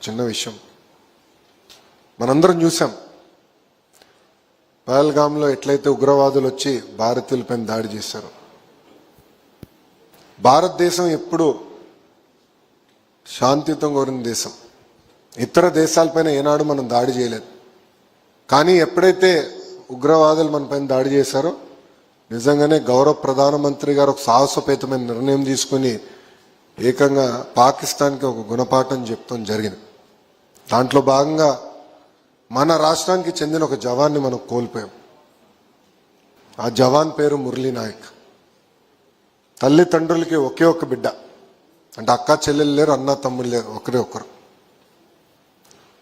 చిన్న విషయం. మనందరం చూసాం పహల్గామ్లో ఎట్లయితే ఉగ్రవాదులు వచ్చి భారతీయులపైన దాడి చేశారు. భారతదేశం ఎప్పుడు శాంతియుతంగా కోరిన దేశం. ఇతర దేశాలపైన ఏనాడు మనం దాడి చేయలేదు. కానీ ఎప్పుడైతే ఉగ్రవాదులు మన పైన దాడి చేశారో నిజంగానే గౌరవ ప్రధానమంత్రి గారు ఒక సాహసోపేతమైన నిర్ణయం తీసుకుని ఏకంగా పాకిస్తాన్కి ఒక గుణపాఠం చెప్తాం జరిగింది. దాంట్లో భాగంగా మన రాష్ట్రానికి చెందిన ఒక జవాన్ని మనం కోల్పోయాం. ఆ జవాన్ పేరు మురళీ నాయక్. తల్లిదండ్రులకి ఒకే ఒక్క బిడ్డ, అంటే అక్క చెల్లెలు లేరు, అన్న తమ్ముడు లేరు, ఒకరే ఒకరు.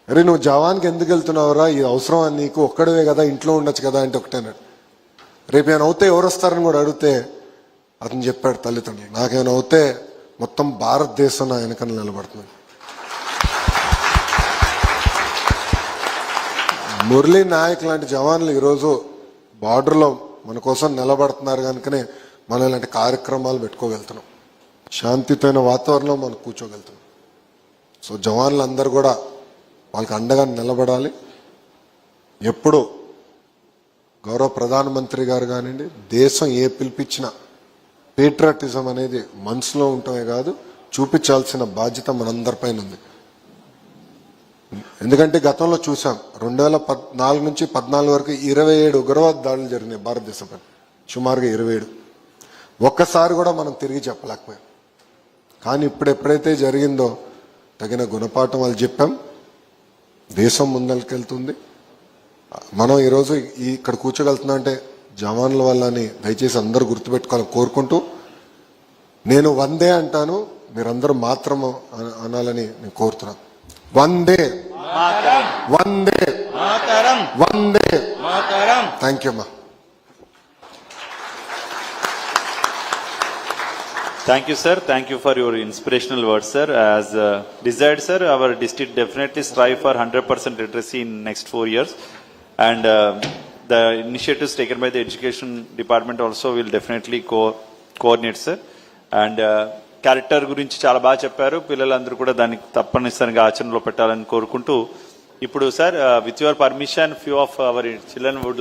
అరే నువ్వు జవాన్కి ఎందుకు వెళ్తున్నావురా, ఈ అవసరం నీకు ఒక్కడవే కదా, ఇంట్లో ఉండొచ్చు కదా అంటే ఒకటేనాడు. రేపు ఏమైనా అవుతే ఎవరు వస్తారని కూడా అడిగితే అతను చెప్పాడు తల్లిదండ్రులు, నాకేమైనా అవుతే మొత్తం భారతదేశం నా వెనకన నిలబడుతుంది. మురళీ నాయక్ లాంటి జవాన్లు ఈరోజు బార్డర్లో మన కోసం నిలబడుతున్నారు కనుకనే మనం ఇలాంటి కార్యక్రమాలు పెట్టుకోగలుగుతున్నాం. శాంతియుతమైన వాతావరణంలో మనం కూర్చోగలుగుతున్నాం. సో జవాన్లు అందరూ కూడా వాళ్ళకి అండగా నిలబడాలి. ఎప్పుడు గౌరవ ప్రధానమంత్రి గారు కానివ్వండి, దేశం ఏ పిలిపించినా పేట్రియాటిజం అనేది మనసులో ఉండటమే కాదు, చూపించాల్సిన బాధ్యత మనందరిపైన ఉంది. ఎందుకంటే గతంలో చూసాం 2014 నుంచి 2014 వరకు 27 ఉగ్రవాద దాడులు జరిగినాయి భారతదేశంపై, సుమారుగా 27. ఒక్కసారి కూడా మనం తిరిగి చెప్పలేకపోయాం. కానీ ఇప్పుడు ఎప్పుడైతే జరిగిందో తగిన గుణపాఠం వాళ్ళు చెప్పాం, దేశం ముందరికెళ్తుంది. మనం ఈరోజు ఇక్కడ కూర్చోగలుగుతున్నా అంటే జవాన్ల వల్ల అని దయచేసి అందరూ గుర్తుపెట్టుకోవాలని కోరుకుంటూ, నేను వందే అంటాను, మీరందరూ మాత్రం అనాలని నేను కోరుతున్నాను. వందే వందే వందే. థ్యాంక్ యూ అమ్మా. Thank you, sir. Thank you for your inspirational words, sir. As desired, sir, our district definitely strive for 100% literacy in next 4 years. And the initiatives taken by the education department also will definitely coordinate, sir. And character గురించి చాలా బాగా చెప్పారు. పిల్లలందరూ కూడా దానికి తప్పనిసరిగా ఆచరణలో పెట్టాలని కోరుకుంటూ, ఇప్పుడు sir with your permission few of our children would